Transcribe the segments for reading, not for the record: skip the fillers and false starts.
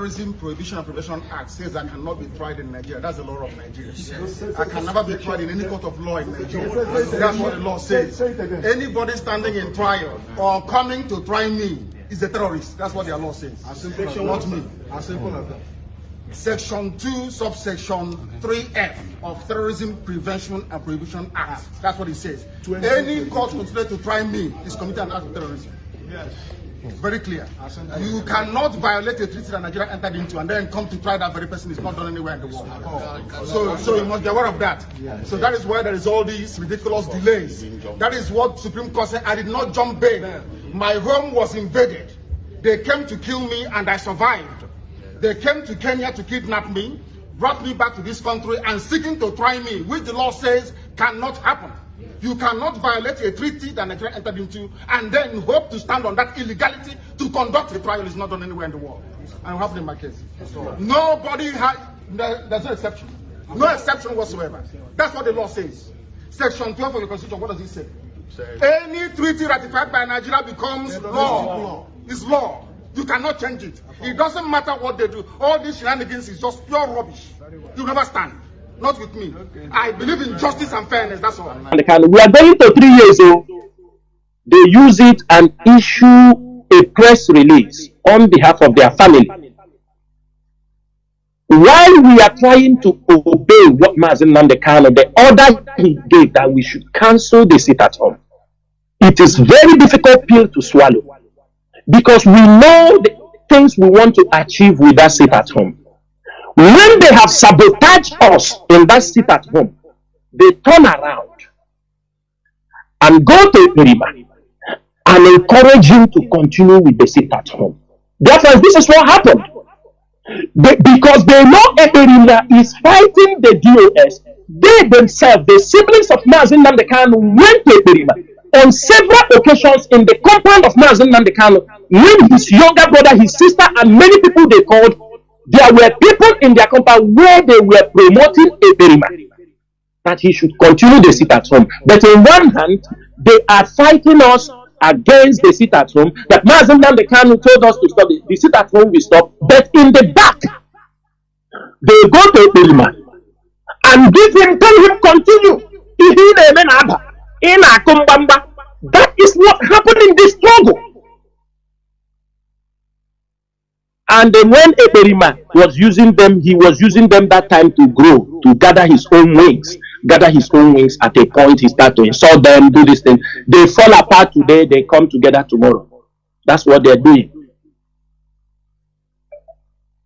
Terrorism Prohibition and Prevention Act says I cannot be tried in Nigeria. That's the law of Nigeria. I can never be tried in any court of law in Nigeria. That's what the law says. Anybody standing in trial or coming to try me is a terrorist. That's what their law says. Not me. As simple as that. Section 2, subsection 3F of Terrorism Prevention and Prohibition Act. That's what it says. Any court considered to try me is committing an act of terrorism. Yes. Very clear. You cannot violate a treaty that Nigeria entered into and then come to try that very person is not done anywhere in the world. So you must be aware of that. So that is why there is all these ridiculous delays. That is what Supreme Court said. I did not jump bail. My home was invaded. They came to kill me and I survived. They came to Kenya to kidnap me, brought me back to this country and seeking to try me, which the law says cannot happen. You cannot violate a treaty that Nigeria entered into and then hope to stand on that illegality to conduct a trial is not done anywhere in the world. I have it in my case. Nobody has, there's no exception. No exception whatsoever. That's what the law says. Section 12 of the Constitution, what does it say? Any treaty ratified by Nigeria becomes law. It's law. You cannot change it. It doesn't matter what they do. All these shenanigans is just pure rubbish. You never stand. Not with me. I believe in justice and fairness, that's all. We are going to 3 years old. They use it and issue a press release on behalf of their family. While we are trying to obey what Mazi Nnamdi Kanu, the order he gave that we should cancel the sit at home. It is very difficult pill to swallow because we know the things we want to achieve with that sit at home. When they have sabotaged us in that sit at home, they turn around and go to Irima and encourage him to continue with the sit at home. Therefore, this is what happened. Because they know Irima is fighting the DOS, they themselves, the siblings of Mazi Nnamdi Kanu, went to Irima on several occasions in the compound of Mazi Nnamdi Kanu, with his younger brother, his sister, and many people they called. There were people in their compound where they were promoting Eberima, that he should continue the sit at home. But on one hand, they are fighting us against the sit at home, that Mazi Nnamdi Kanu told us to stop the sit at home, we stop. But in the back, they go to Eberima and tell him continue. That is what happened in this struggle. And then when Eberima was using them, he was using them that time to grow, to gather his own wings. Gather his own wings. At a point, he started to insult them, do this thing. They fall apart today, they come together tomorrow. That's what they're doing.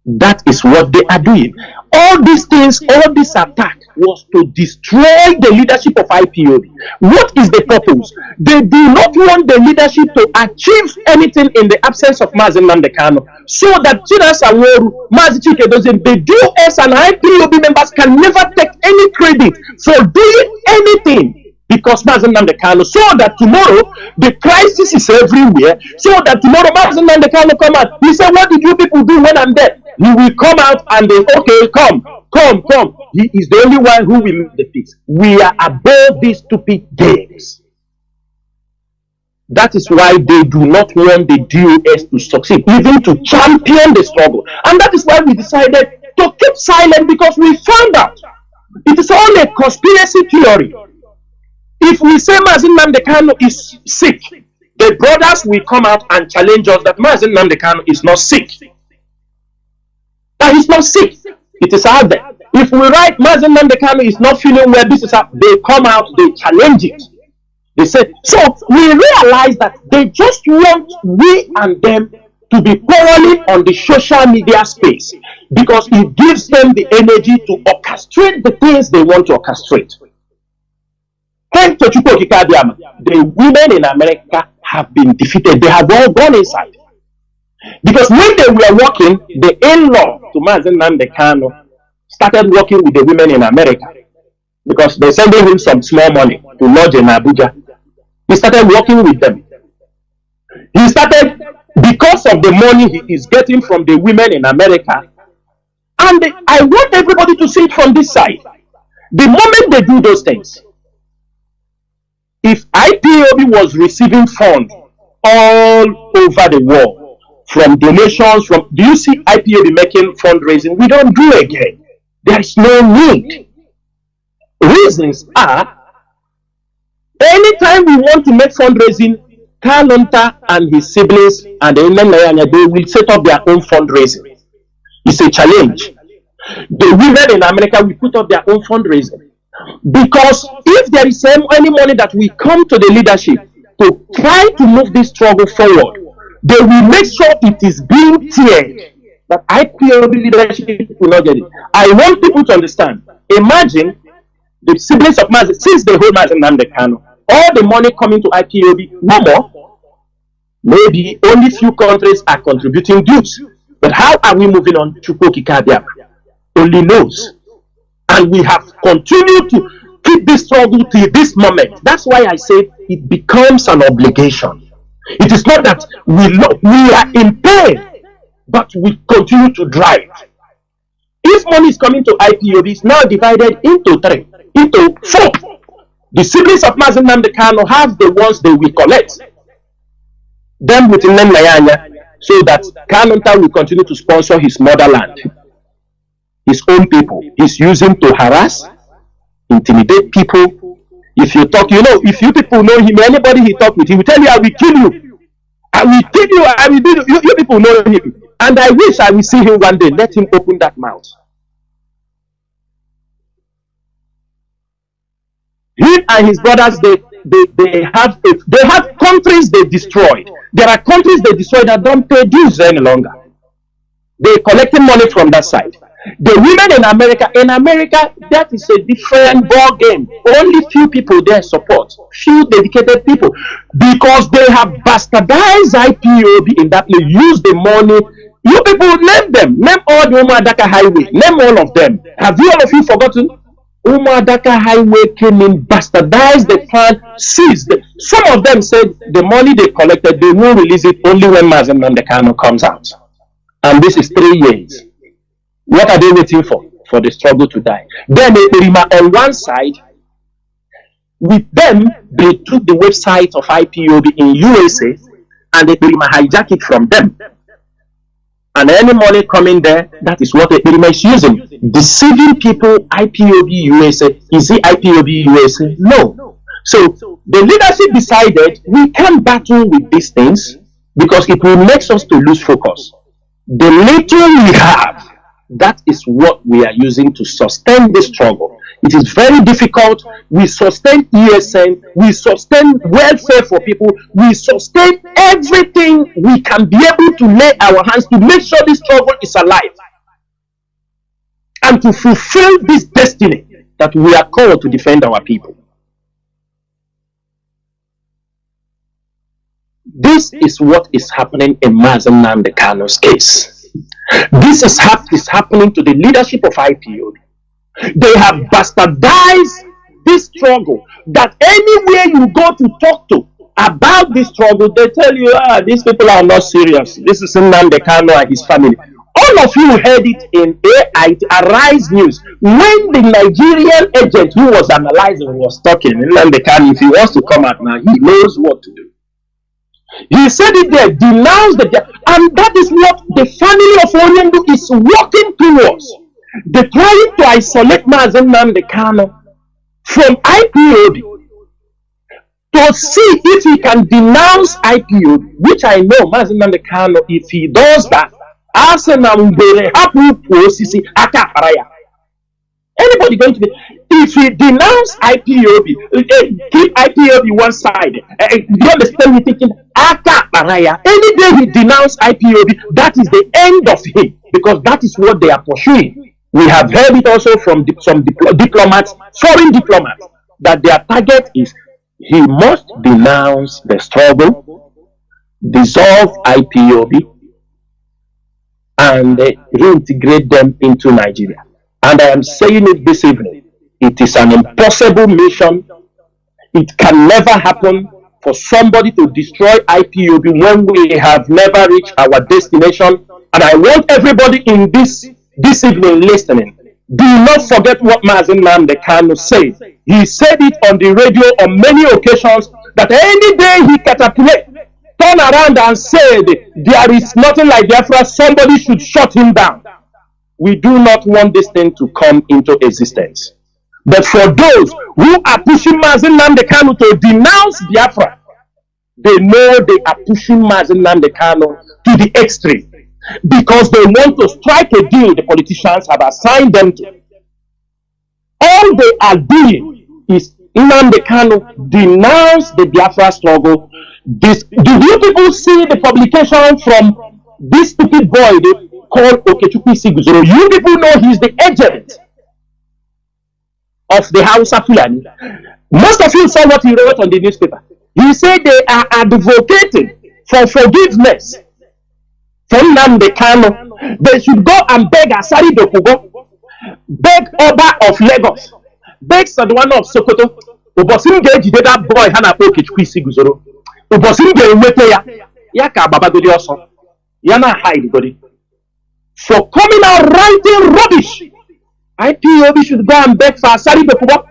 That is what they are doing. All these things, all this attack was to destroy the leadership of IPOB. What is the purpose? They do not want the leadership to achieve anything in the absence of Mazi Nnamdi Kanu, so that Chinasa Nworu, Mazi Chinasa, the DOS and IPOB members can never take any credit for doing anything. Because Mazi Nnamdi Kanu, so that tomorrow the crisis is everywhere, so that tomorrow Mazi Nnamdi Kanu come out. He said, what did you people do when I'm dead? He will come out and they, okay, come. He is the only one who will make the peace. We are above these stupid games. That is why they do not want the DOS to succeed, even to champion the struggle. And that is why we decided to keep silent, because we found out it is all a conspiracy theory. If we say Mazi Nnamdi Kanu is sick, the brothers will come out and challenge us that Mazi Nnamdi Kanu is not sick. That he's not sick. It is out there. If we write Mazi Nnamdi Kanu is not feeling well, this is how they come out, they challenge it. They say, so we realize that they just want we and them to be quarreling on the social media space, because it gives them the energy to orchestrate the things they want to orchestrate. The women in America have been defeated. They have all gone inside. Because when they were working, the in-law to Mazi Nnamdi Kanu started working with the women in America, because they sent him some small money to lodge in Abuja. He started working with them. He started, because of the money he is getting from the women in America, and I want everybody to see it from this side. The moment they do those things, if IPOB was receiving funds all over the world, from donations, from, do you see IPOB making fundraising? We don't do again. There is no need. Reasons are, anytime we want to make fundraising, Kalonta and his siblings and the Nayanya, they will set up their own fundraising. It's a challenge. The women in America will put up their own fundraising. Because if there is any money that will come to the leadership to try to move this struggle forward, they will make sure it is being tiered. But IPOB leadership will not get it. I want people to understand. Imagine the siblings of Mazi, since they hold Mazi Nworu, all the money coming to IPOB, no more. Maybe only few countries are contributing dues. But how are we moving on? Chukwuka Biafra only knows. And we have continued to keep this struggle till this moment. That's why I say it becomes an obligation. It is not that we are in pain, but we continue to drive. If money is coming to IPOB, it's now divided into four. The siblings of Mazi Nworu have the ones they will collect. Them within Nayanya, so that Kalonta will continue to sponsor his motherland, his own people. He's using to harass, intimidate people. If you talk, if you people know him, anybody he talk with, he will tell you, I will kill you. I will kill you, I will do you. You people know him. And I wish I will see him one day. Let him open that mouth. He and his brothers, they have countries they destroyed. There are countries they destroyed that don't pay dues any longer. They're collecting money from that side. The women in America, that is a different ball game. Only few people there support. Few dedicated people. Because they have bastardized IPOB in that place. Use the money. You people name them. Name all the Umadaka Highway. Name all of them. Have you all of you forgotten? Umadaka Highway came in, bastardized the plan, seized. Some of them said the money they collected, they will release it only when Mazi Nworu comes out. And this is 3 years. What are they waiting for? For the struggle to die. Then on one side, with them, they took the website of IPOB in USA and they hijack it from them. And any money coming there, that is what Ekperima is using. Deceiving people, IPOB USA. Is it IPOB USA? No. So the leadership decided we can't battle with these things because it will make us to lose focus. The little we have, that is what we are using to sustain this struggle. It is very difficult. We sustain ESN, we sustain welfare for people, we sustain everything we can be able to lay our hands to make sure this struggle is alive. And to fulfill this destiny that we are called to defend our people. This is what is happening in Mazi Nworu's case. This is happening to the leadership of IPOB. They have bastardized this struggle, that anywhere you go to talk to about this struggle, they tell you, these people are not serious. This is Nnamdi Kanu and his family. All of you heard it in Arise News. When the Nigerian agent who was analyzing was talking, Nnamdi Kanu, if he wants to come out now, he knows what to do. He said it there, denounced the, and that is what the family of Onyendu is working towards. They're trying to isolate Mazi Nworu from IPOB to see if he can denounce IPOB, which I know Mazi Nworu, if he does that, anybody going to be, if he denounce IPOB, keep IPOB one side, you understand me thinking, any day he denounce IPOB, that is the end of him, because that is what they are pursuing. We have heard it also from some diplomats, foreign diplomats, that their target is he must denounce the struggle, dissolve IPOB, and reintegrate them into Nigeria. And I am saying it this evening, it is an impossible mission. It can never happen for somebody to destroy IPOB when we have never reached our destination. And I want everybody in this evening listening, do not forget what Mazi Nworu said. He said it on the radio on many occasions, that any day he catapults turn around and said there is nothing like Biafra, somebody should shut him down. We do not want this thing to come into existence. But for those who are pushing Mazi Nnamdi Kanu to denounce Biafra, they know they are pushing Mazi Nnamdi Kanu to the extreme because they want to strike a deal the politicians have assigned them to. All they are doing is Nnamdi Kanu denounce the Biafra struggle. Do you people see the publication from this stupid boy they call Okechukwu Siguzoro? You people know he's the agent of the Hausa Fulani. Most of you saw what he wrote on the newspaper. He said they are advocating for forgiveness for Nnamdi Kanu. They should go and beg Asari Dokubo, beg Oba of Lagos, beg Sadwana of Sokoto. Ubosim ga-ejide that boy ha na-akpọ Okechukwu Siguzoro. Ubosim ga-enweta ya ka Babagodi ọsọ ya na hide body for coming out writing rubbish. IPOB should go and beg for Asari Dokubo,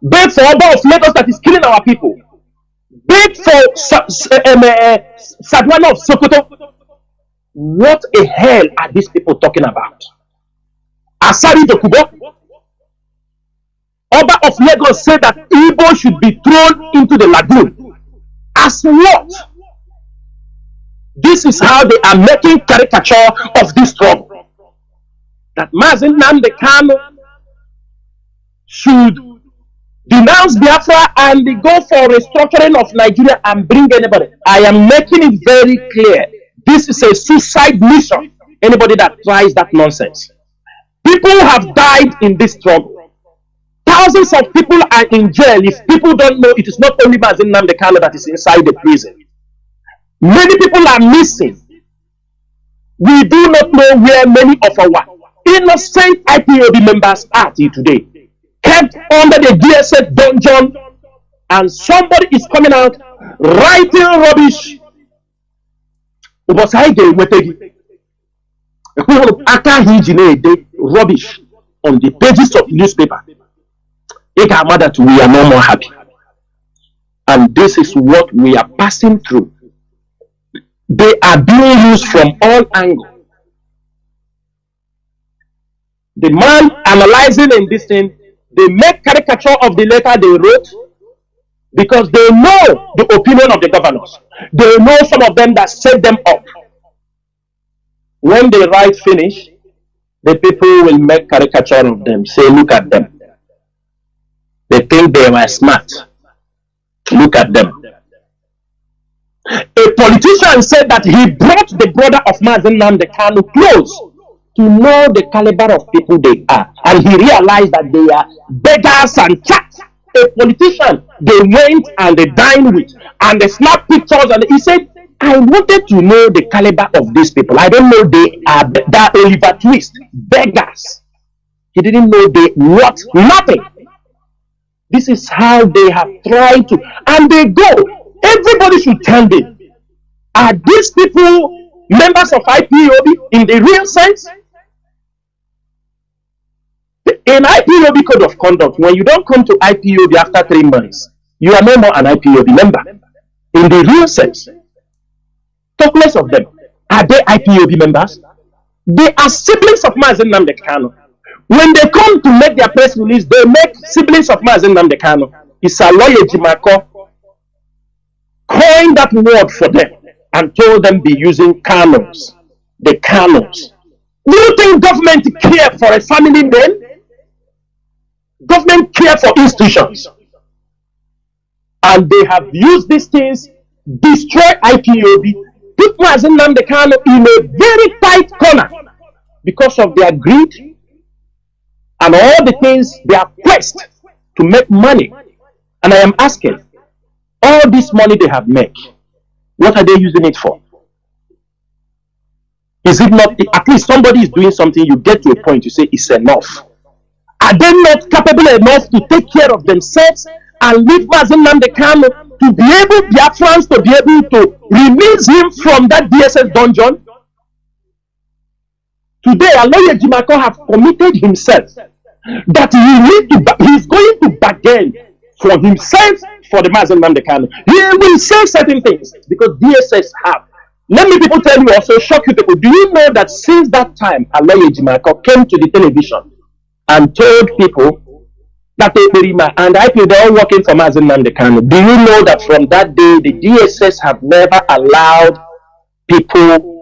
beg for Oba of Lagos that is killing our people, beg for Sadwana of Sokoto. What the hell are these people talking about? Asari Dokubo, Oba of Lagos said that Igbo should be thrown into the lagoon. As what? This is how they are making caricature of this struggle. That Mazi Nnamdi Kanu should denounce Biafra and go for restructuring of Nigeria and bring anybody. I am making it very clear. This is a suicide mission. Anybody that tries that nonsense. People have died in this struggle. Thousands of people are in jail. If people don't know, it is not only Mazi Nnamdi Kanu that is inside the prison. Many people are missing. We do not know where many of our innocent IPOB members are till today. Kept under the DSS dungeon, and somebody is coming out writing rubbish. Rubbish on the pages of the newspaper. We are no more happy. And this is what we are passing through. They are being used from all angles. The man analyzing in this thing, they make caricature of the letter they wrote because they know the opinion of the governors. They know some of them that set them up. When they write finish, the people will make caricature of them. Say, look at them. They think they were smart. Look at them. A politician said that he brought the brother of Mazi Nnamdi Kanu close to know the caliber of people they are. And he realized that they are beggars and chats. A politician they went and they dined with and they snapped pictures, and he said, I wanted to know the caliber of these people. I don't know they are that Oliver Twist, beggars. He didn't know they what? Nothing. This is how they have tried to, and they go. Everybody should tell them. Are these people members of IPOB in the real sense? In IPOB code of conduct, when you don't come to IPOB after 3 months, you are no more an IPOB member. In the real sense, talk less of them. Are they IPOB members? They are siblings of Mazi Nnamdi Kanu. When they come to make their press release, they make siblings of Mazi Nnamdi Kanu. It's a lawyer Jimako coined that word for them and told them be using Kanus. The Kanus. Do you think government care for a family name? Government care for institutions. And they have used these things, destroy IPOB, put Mazi Nnamdi Kanu in a very tight corner because of their greed and all the things, their quest to make money. And I am asking, all this money they have made, what are they using it for? Is it not, at least somebody is doing something, you get to a point, you say it's enough. Are they not capable enough to take care of themselves and leave Mazi Nnamdi Kanu to be able, Biafrans to be able to release him from that DSS dungeon? Today, Aloye Jimako have committed himself that he's going to bargain for himself, for the Mazi Nnamdi Kanu, he will say certain things because DSS have. Let me people tell you also, shock you people. Do you know that since that time, Aloye Jimako came to the television and told people that Eberima and IPOB are all working for Mazi Nnamdi Kanu? Do you know that from that day, the DSS have never allowed people?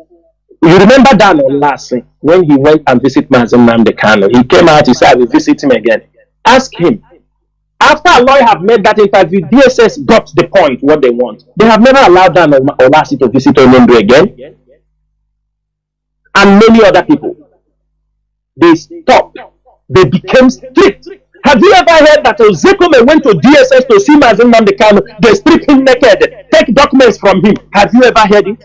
You remember Dan Olase when he went and visited Mazi Nnamdi Kanu? He came out, he said, I will visit him again. Ask him. After Aloy have made that interview, DSS got the point, what they want. They have never allowed Dan Olase to visit Onondo again. And many other people. They stopped. They became strict. Have you ever heard that Ozekome went to DSS to see Mazi Nnamdi Kanu? They strip him naked, take documents from him. Have you ever heard it?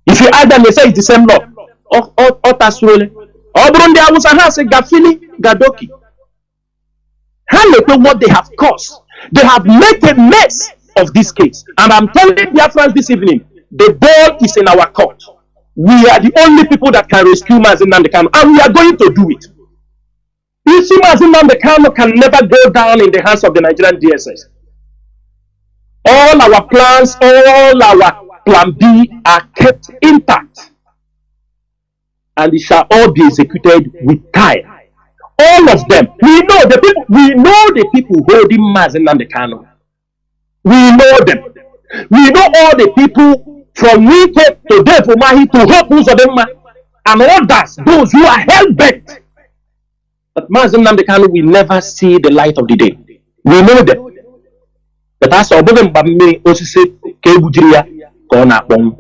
If you add them, they say it's the same law. What they have caused. They have made a mess of this case. And I'm telling Biafrans this evening, the ball is in our court. We are the only people that can rescue Mazi Nnamdi Kanu, and we are going to do it. You see, Mazi Nnamdi Kanu can never go down in the hands of the Nigerian DSS. All our plans, all our plan B are kept intact. And it shall all be executed with time. All of them. We know the people holding Mazi Nnamdi Kanu. We know them. We know all the people from Wike to Defumahi to Hope Uzodema and others, those who are hell-bent. But Mazi Nnamdi Kanu will never see the light of the day. We know them. But as a problem, Bammi Osise Kebujiria Kona Bong.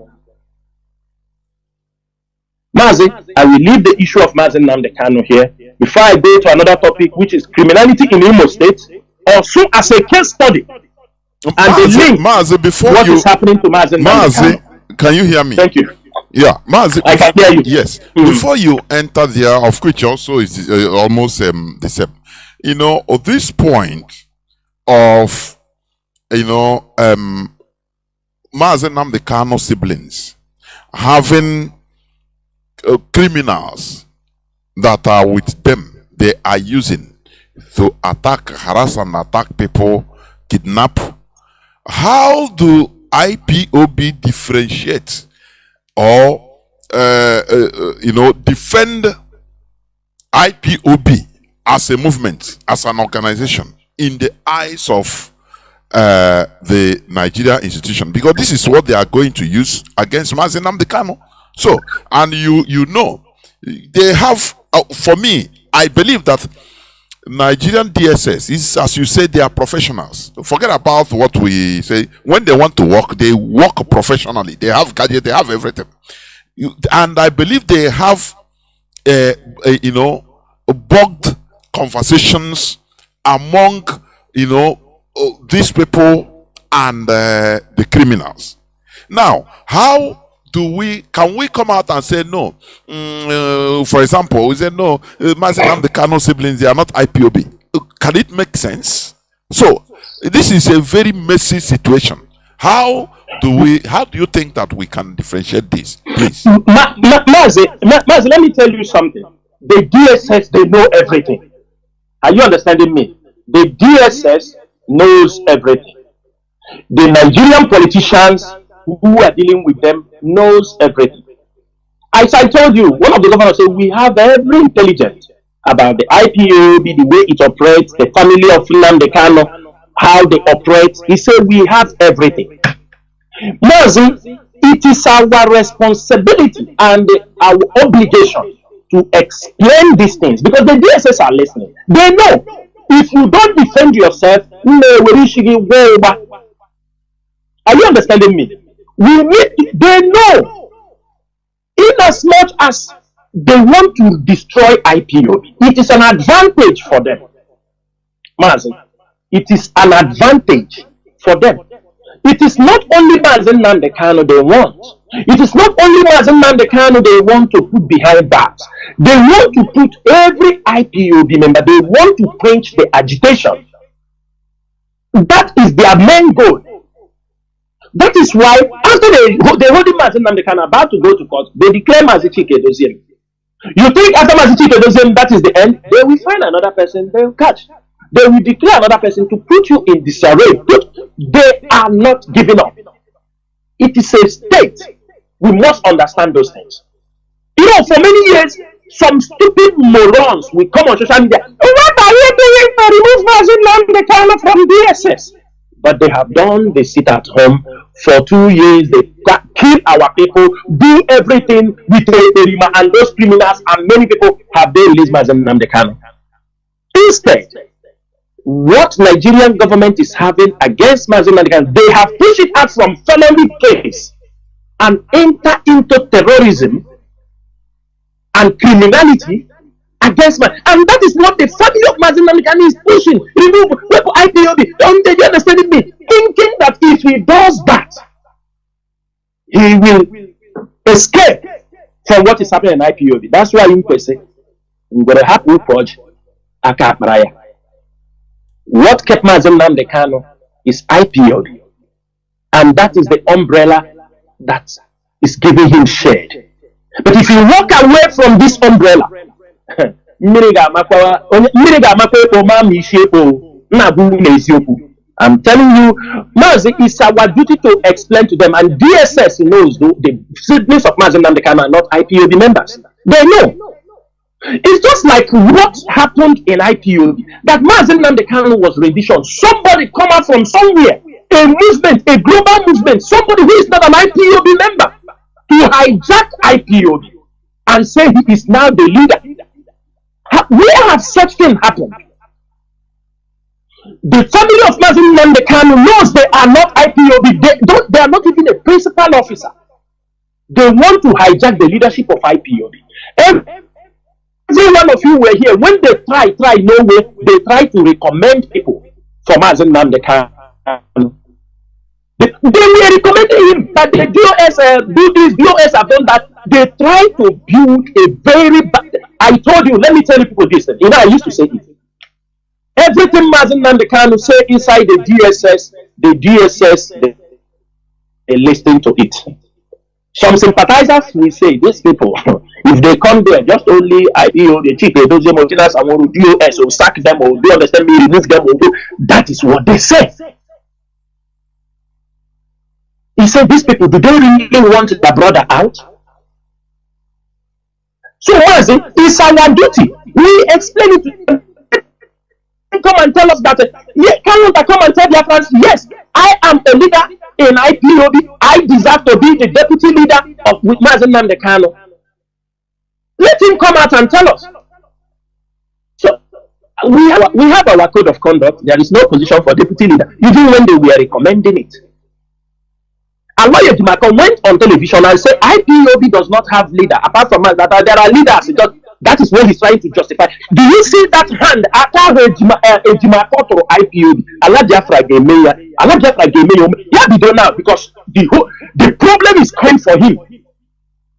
Mazi, I will leave the issue of Mazi Nnamdi Kanu here before I go to another topic, which is criminality in Imo State, also as a case study. And Mazi, the link Mazi, before what is happening to Mazi Nnamdi Kanu. Can you hear me? Thank you. Yeah, Mazi, I can hear you. Yes. Before you enter there, of which also is almost the same. You know, at this point of, Mazi Nnamdi Kanu siblings having criminals that are with them, they are using to attack, harass and attack people, kidnap. How do IPOB differentiate or defend IPOB as a movement, as an organization in the eyes of the Nigeria institution? Because this is what they are going to use against Mazi Nnamdi Kanu. So, and you know, they have, for me, I believe that Nigerian DSS is, as you say, they are professionals. Forget about what we say. When they want to work, they work professionally. They have gadgets, they have everything. And I believe they have, bugged conversations among, these people and the criminals. Now, how can we come out and say no? For example, we say no, Mazi Nnamdi Kanu siblings, they are not IPOB. Can it make sense? So this is a very messy situation. How do you think that we can differentiate this? Please. Mazi, let me tell you something. The DSS, they know everything. Are you understanding me? The DSS knows everything. The Nigerian politicians who are dealing with them knows everything. As I told you, one of the governors said we have every intelligence about the IPOB, the way it operates, the family of Nnamdi Kanu, how they operate. He said we have everything. Mazi, it is our responsibility and our obligation to explain these things because the DSS are listening. They know if you don't defend yourself, are you understanding me? They know, in as much as they want to destroy IPOB, it is an advantage for them. Mazi, it is an advantage for them. It is not only Mazi Nnamdi Kanu they want. It is not only Mazi Nnamdi Kanu they want to put behind bars. They want to put every IPOB member, they want to quench the agitation. That is their main goal. That is why, after they hold Mazi Nnamdi Kanu about to go to court, they declare Mazi Chike Dozier. You think after Mazi Chinasa that is the end? They will find another person they will catch. They will declare another person to put you in disarray. They are not giving up. It is a state. We must understand those things. You know, for many years, some stupid morons will come on social media. What are you doing to remove Mazi Nnamdi Kanu from DSS? But they have done the sit at home for 2 years. They kill our people, do everything with Erima and those criminals, and many people have they released Mazi Nnamdi Kanu. Instead, what Nigerian government is having against Mazi Nnamdi Kanu, they have pushed it out from felony case and enter into terrorism and criminality against man. And that is what the family of Mazi Nnamdi Kanu is pushing. Remove IPOB. Don't you understand me? Thinking that if he does that, he will escape from what is happening in IPOB. That's why you say, we're going to have to purge Akaparaya. What kept Mazi Nnamdi Kanu is IPOB. And that is the umbrella that is giving him shade. But if you walk away from this umbrella, I'm telling you, Mazi, it's our duty to explain to them, and DSS knows the siblings of Mazi Nnamdi Kanu are not IPOB members. They know. It's just like what happened in IPOB, that Mazi Nnamdi Kanu was rendition. Somebody come out from somewhere, a movement, a global movement, somebody who is not an IPOB member, to hijack IPOB and say he is now the leader. Where have such things happened? The family of Mazi Nnamdi Kanu knows they are not IPOB. They are not even a principal officer. They want to hijack the leadership of IPOB. Every one of you were here when they try no way. They try to recommend people for Mazi Nnamdi Kanu. They were recommending him, but the DOS do this, DOS have done that. They try to build a very bad. I told you, let me tell you people this. You know, I used to say it. Everything Mazi Nnamdi Kanu say inside the DSS, they listen to it. Some sympathizers will say, these people, if they come there, just only IPO, the chief, they don't Mazi Chinasa Nworu, DOS, or sack them, or do you understand me, remove them, or do. That is what they say. He said, these people, do they really want their brother out? So Mazi, it's our duty. We explain it to them. Come and tell us that, come and tell Biafrans, yes, I am a leader in IPOB. I deserve to be the deputy leader of Mazi Nnamdi Kanu. Let him come out and tell us. So we have our code of conduct. There is no position for deputy leader, even when they were recommending it. And Lawyer Dimako went on television and said IPOB does not have leader apart from us, that there are leaders. That is what he's trying to justify. Do you see that hand? After Dimako to IPOB, Allah Biafra gave me. Yeah, we don't know, because the problem is coming for him.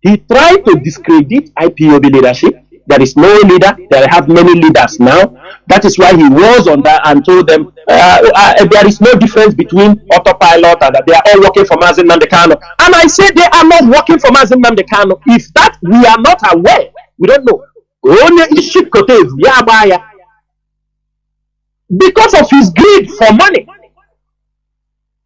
He tried to discredit IPOB leadership. There is no leader. They have many leaders now. That is why he was on that and told them there is no difference between autopilot and that they are all working for Mazi Nnamdi Kanu. And I say they are not working for Mazi Nnamdi Kanu. If that we are not aware, we don't know. Because of his greed for money.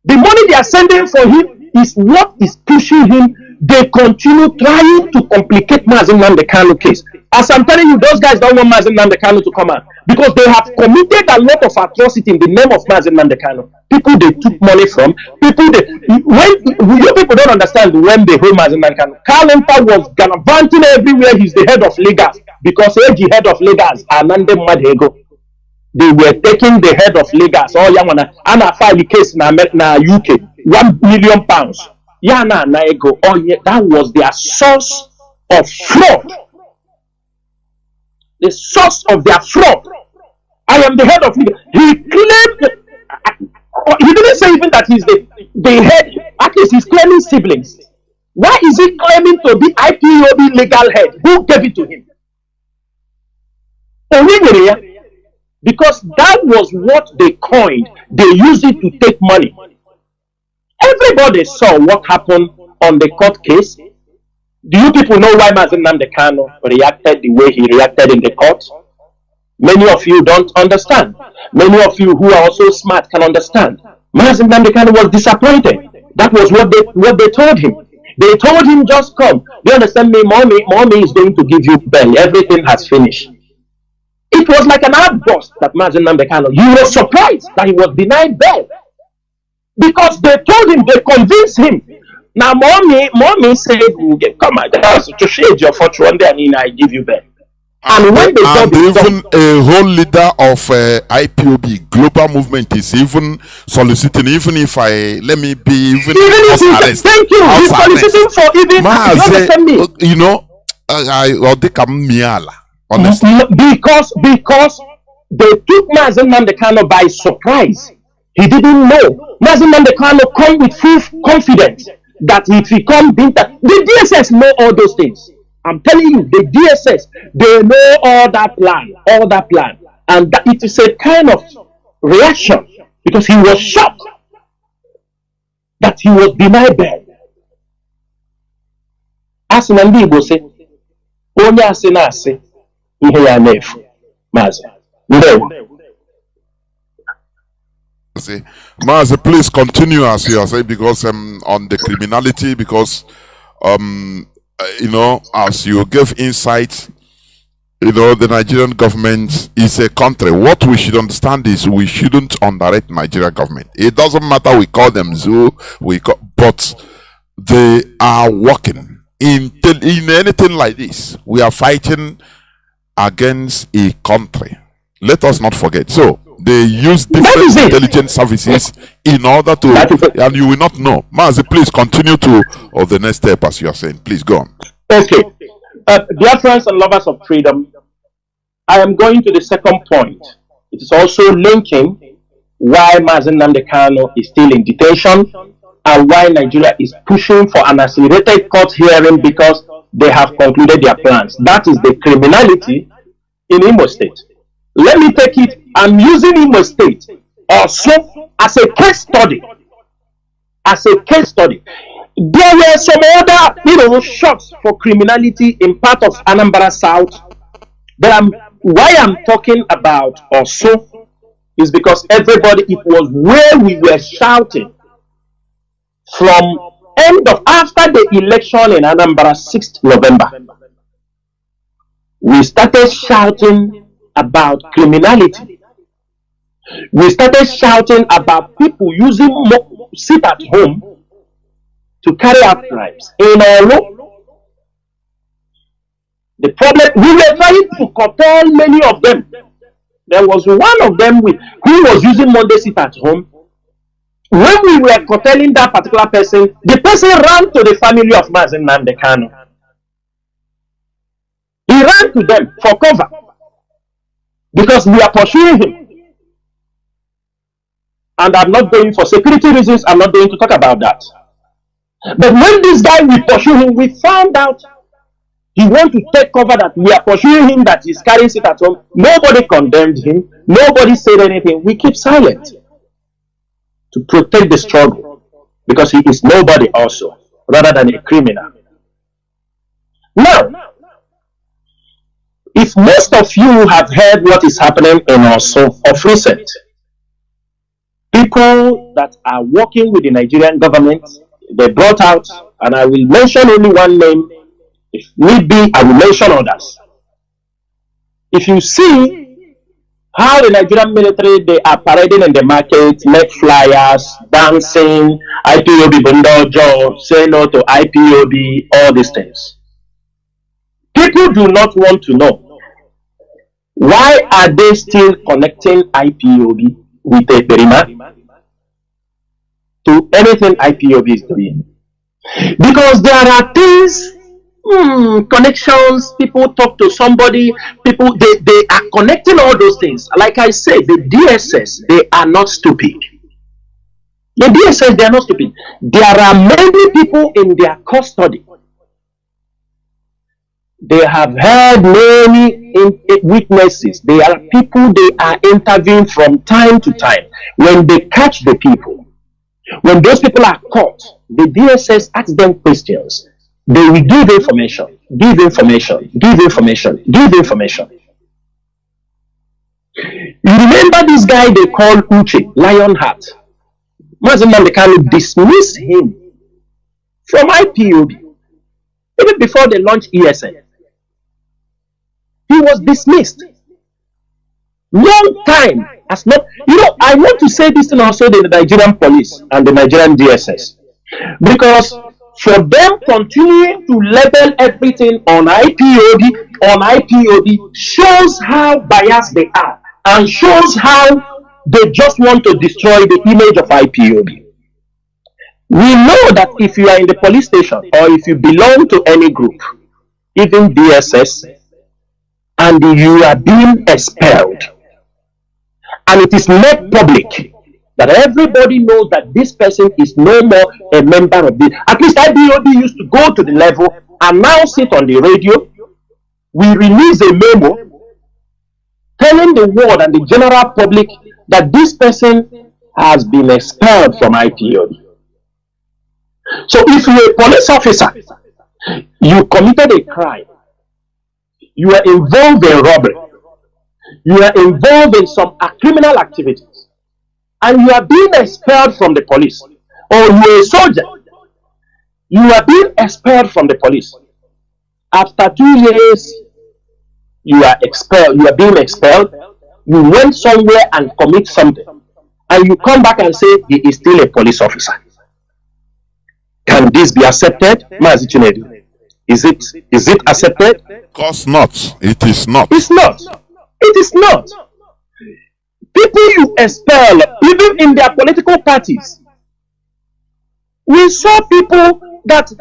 The money they are sending for him is what is pushing him. They continue trying to complicate Mazi Nnamdi Kanu case. As I'm telling you, those guys don't want Mazi Nnamdi Kanu to come out because they have committed a lot of atrocity in the name of Mazi Nnamdi Kanu. People they took money from, when you people don't understand when they hold Mazi Nnamdi Kanu. Kalenta was gallivanting everywhere. He's the head of Lagos because the head of Lagos Anande Madhego. They were taking the head of Lagos. Oh, yeah, and I filed the case in UK, £1 million. Yeah, oh, yeah, that was their source of fraud. The source of their fraud. I am the head of it. He claimed, he didn't say even that he's the head. At least he's claiming siblings. Why is he claiming to be IPOB legal head? Who gave it to him? Because that was what they coined. They used it to take money. Everybody saw what happened on the court case. Do you people know why Mazi Nnamdi Kanu reacted the way he reacted in the court? Many of you don't understand. Many of you who are also smart can understand. Mazi Nnamdi Kanu was disappointed. That was what they told him. They told him, just come. Do you understand me? Mommy is going to give you bail. Everything has finished. It was like an outburst that Mazi Nnamdi Kanu. You were surprised that he was denied bail. Because they told him, they convinced him. Now, mommy said, come on, to shade your fortune one day and I give you bail. And when they and even a whole leader of IPOB global movement is even soliciting, even if let me be even if thank you, he's soliciting for even you know, honestly. Because they took Mazi Nnamdi Kanu by surprise. He didn't know. Mazi Nnamdi Kanu come with full confidence that if he come, the DSS know all those things. I'm telling you, the DSS, they know all that plan. And that it is a kind of reaction because he was shocked that he was denied bail. As Nandi Igbo say, onye asị na-asị ihe ya na-efu. Mazi, ndewo. Mazi, please continue as you are saying, because on the criminality, because you know, as you gave insight, you know, the Nigerian government is a country. What we should understand is we shouldn't underrate Nigerian government. It doesn't matter we call them zoo, but they are working in anything like this. We are fighting against a country. Let us not forget. So they use different intelligence services in order to, and you will not know. Mazi, please continue to the next step as you are saying. Please go on. Okay. Dear friends and lovers of freedom, I am going to the second point. It is also linking why Mazi Nnamdi Kanu is still in detention and why Nigeria is pushing for an accelerated court hearing because they have concluded their plans. That is the criminality in Imo State. Let me take it. I'm using Imo State also as a case study. As a case study. There were some other, shots for criminality in part of Anambra South. But why I'm talking about also is because everybody, it was where we were shouting from after the election in Anambra 6th November. We started shouting about criminality. We started shouting about people using sit at home to carry out crimes. In Olo, the problem, we were trying to curtail many of them. There was one of them who was using Monday sit at home. When we were curtailing that particular person, the person ran to the family of Mazi Nnamdi Kanu. He ran to them for cover because we are pursuing him. And I'm not going, for security reasons, I'm not going to talk about that. But when this guy, we pursue him, we found out he wants to take cover that we are pursuing him, that he's carrying it at home. Nobody condemned him. Nobody said anything. We keep silent to protect the struggle because he is nobody also, rather than a criminal. Now, if most of you have heard what is happening in also of recent, people that are working with the Nigerian government, they brought out, and I will mention only one name. If need be, I will mention others. If you see how the Nigerian military, they are parading in the market, make flyers, dancing, IPOB Bundojo, say no to IPOB, all these things. People do not want to know, why are they still connecting IPOB with a perima to anything IPOB is doing? Because there are things, connections, people talk to somebody, people, they are connecting all those things. Like I say, the DSS, they are not stupid. The DSS, they are not stupid. There are many people in their custody. They have heard many witnesses. They are people they are interviewing from time to time. When they catch the people, when those people are caught, the DSS asks them questions. They will give information, give information, give information, give information. You remember this guy they call Uche, Lionheart? Mazi Nnamdi Kanu dismissed him from IPOB even before they launched ESN. He was dismissed. Long time as not. I want to say this thing also to the Nigerian police and the Nigerian DSS, because for them continuing to label everything on IPOB shows how biased they are and shows how they just want to destroy the image of IPOB. We know that if you are in the police station or if you belong to any group, even DSS, and you are being expelled, and it is made public that everybody knows that this person is no more a member of this. At least IPOB used to go to the level, announce it on the radio. We release a memo telling the world and the general public that this person has been expelled from IPOB. So if you're a police officer, you committed a crime, you are involved in robbery, you are involved in some criminal activities, and you are being expelled from the police, or you are a soldier, you are being expelled from the police. After 2 years, you are expelled, you are being expelled, you went somewhere and commit something, and you come back and say he is still a police officer. Can this be accepted, Mazi Chinasa? Is it accepted? Of course not. It is not. It's not. It is not. People you expel, even in their political parties. We saw people that,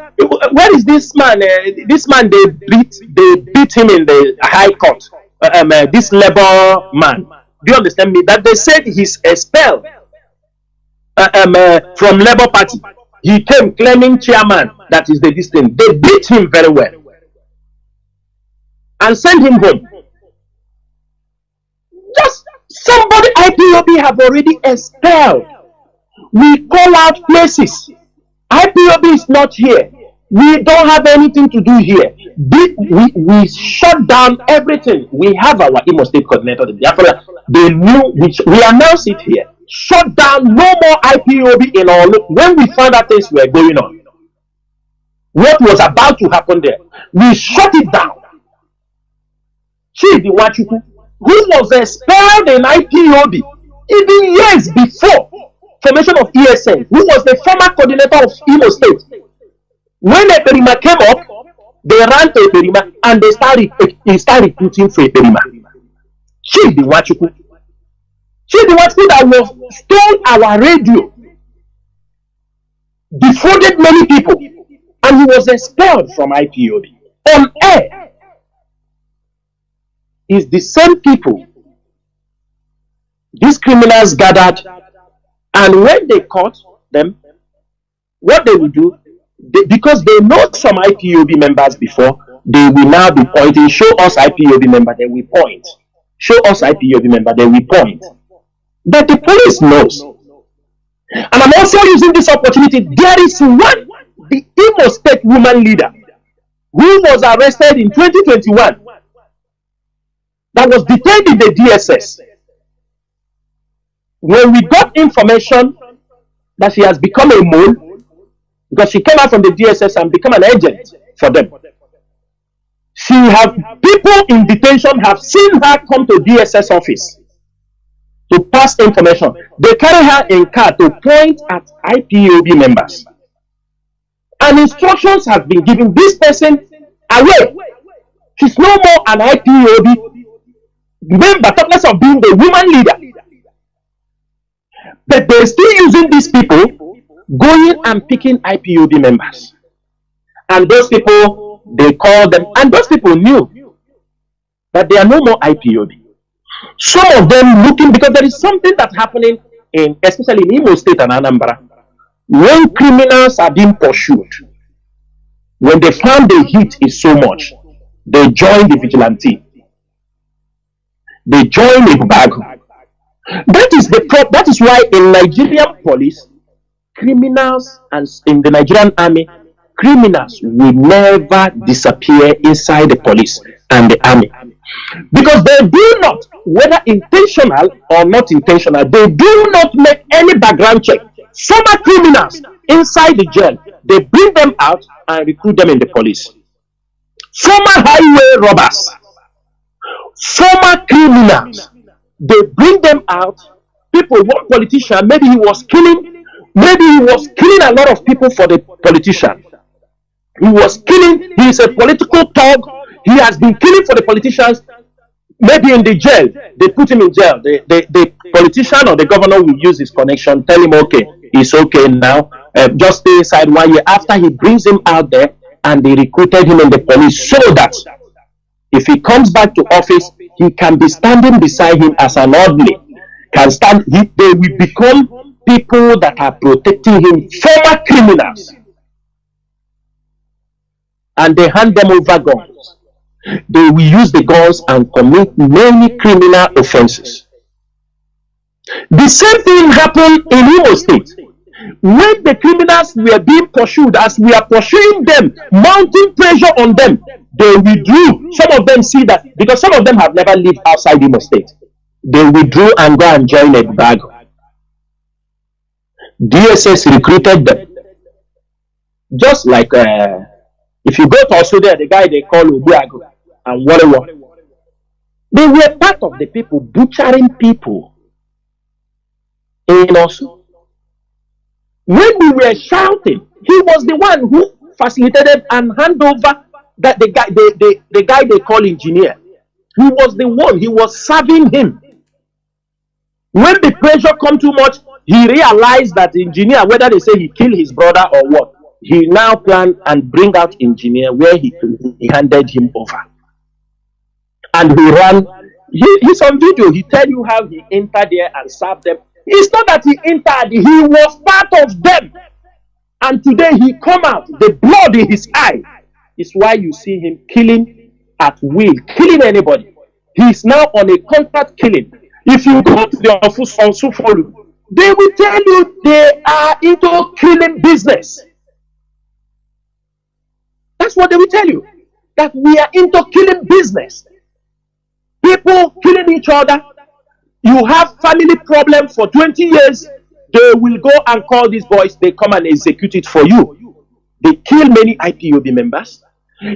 where is this man? This man, they beat him in the high court. This Labour man. Do you understand me? That they said he's expelled from Labour Party. He came claiming chairman, that is the distance. They beat him very well and sent him home. Just somebody IPOB have already expelled. We call out places. IPOB is not here. We don't have anything to do here. We shut down everything. We have our Imo State coordinator, the Biafran. They knew, which we announced it here. Shut down, no more IPOB in our look. When we found out things were going on, what was about to happen there, we shut it down. Chidi Nwachukwu, who was expelled in IPOB even years before formation of ESN, who was the former coordinator of Imo State. When Eperima came up, they ran to Eperima and they started recruiting for Eperima. Chidi Nwachukwu. Chidi Nwachukwu that was stole our radio, defrauded many people, and he was expelled from IPOB on air. It's the same people these criminals gathered, and when they caught them, what they will do, because they know some IPOB members before, they will now be pointing, show us IPOB member, they will point. Show us IPOB member, they will point. But the police knows. And I'm also using this opportunity. There is one, the Imo State woman leader, who was arrested in 2021, that was detained in the DSS. When we got information that she has become a mole, because she came out from the DSS and become an agent for them. People in detention have seen her come to DSS office to pass information. They carry her in car to point at IPOB members. And instructions have been given, this person away. She's no more an IPOB member, talk less of being the woman leader. But they're still using these people, going and picking IPOB members. And those people, they call them, and those people knew that they are no more IPOB. Some of them looking, because there is something that's happening, especially in Imo State and Anambra, when criminals are being pursued, when they find the heat is so much, they join the vigilante. They join the Bago. That is why in Nigerian police, criminals and in the Nigerian army criminals will never disappear inside the police and the army. Because they do not, whether intentional or not intentional, they do not make any background check. Former criminals inside the jail, they bring them out and recruit them in the police. Former highway robbers, former criminals, they bring them out. People, one politician, maybe he was killing a lot of people for the politician. He is a political thug. He has been killing for the politicians. Maybe in the jail, they put him in jail. The politician or the governor will use his connection, tell him, okay, it's okay now. Just stay inside 1 year. After he brings him out there, and they recruited him in the police so that if he comes back to office, he can be standing beside him as an orderly. They will become people that are protecting him, former criminals. And they hand them over guns. They will use the guns and commit many criminal offenses. The same thing happened in Imo State. When the criminals were being pursued, as we are pursuing them, mounting pressure on them, they withdrew. Some of them see that, because some of them have never lived outside Imo State. They withdrew and go and join a bag. DSS recruited them. Just like if you go to Australia, the guy they call Obuago and Walewa, they were part of the people butchering people in Oslo. When we were shouting, he was the one who facilitated and handed over that the guy they call engineer. He was the one, he was serving him. When the pressure come too much, he realized that the engineer, whether they say he killed his brother or what, he now planned and bring out engineer where he handed him over. And he ran, he's on video, he tell you how he entered there and served them. It's not that he entered, he was part of them. And today he come out, the blood in his eye. Is why you see him killing at will, killing anybody. He is now on a contract killing. If you go to the office on Sufolu, they will tell you they are into killing business. That's what they will tell you. That we are into killing business. People killing each other. You have family problem for 20 years, they will go and call these boys, they come and execute it for you. They kill many IPOB members.